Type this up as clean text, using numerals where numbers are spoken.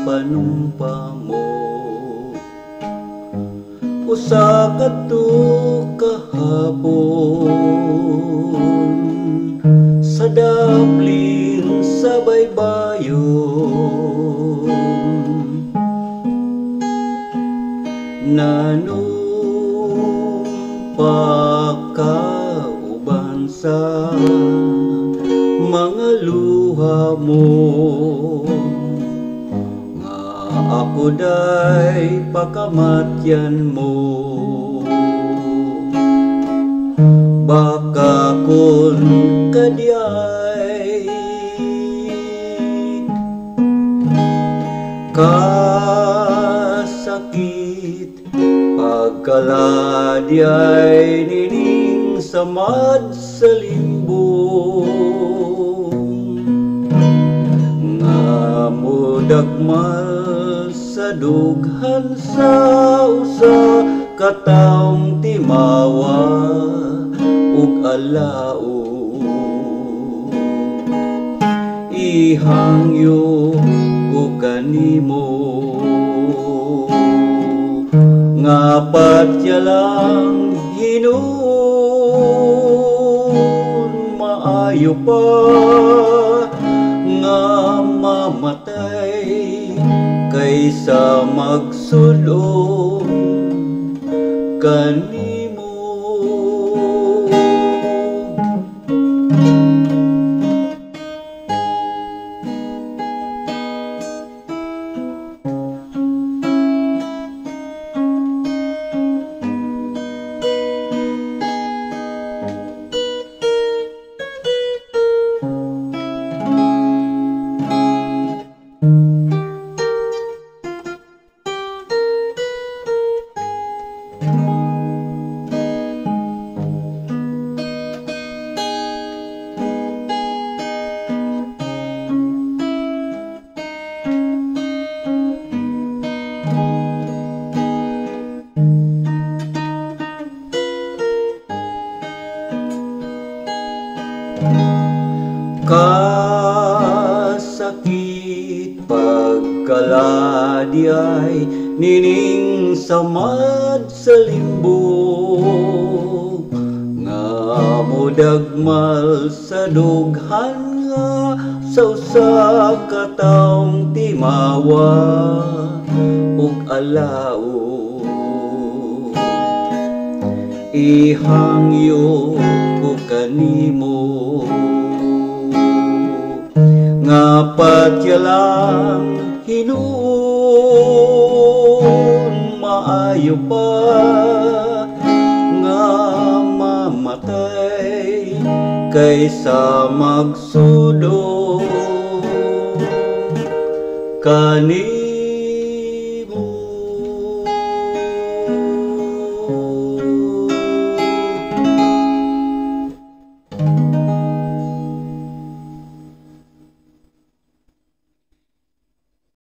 panumpa mo. Usa ka to kahapon sa Dublin sa baybayon, nanumpa ka uban sa mga luha mo, nga ako day pakamatyan mo. Baka kun kadiay kasakit, pagkaladiay nining samad sa limbong, nga mudagmal sa dughan sa usa kataong timawa ug alao. Ihangyo ko kanimo nga patya lang hinuon, maayo pa nga mamatay kaysa magsulong kanimo. Kasakit pagkaladiay nining samad sa limbong, nga mudagmal sa dughan nga sa usa kataong timawa ug alao. Ihangyo ko kanimo nga patya lang hinuon, maayo pa nga mamatay kaysa magsulong kanimo.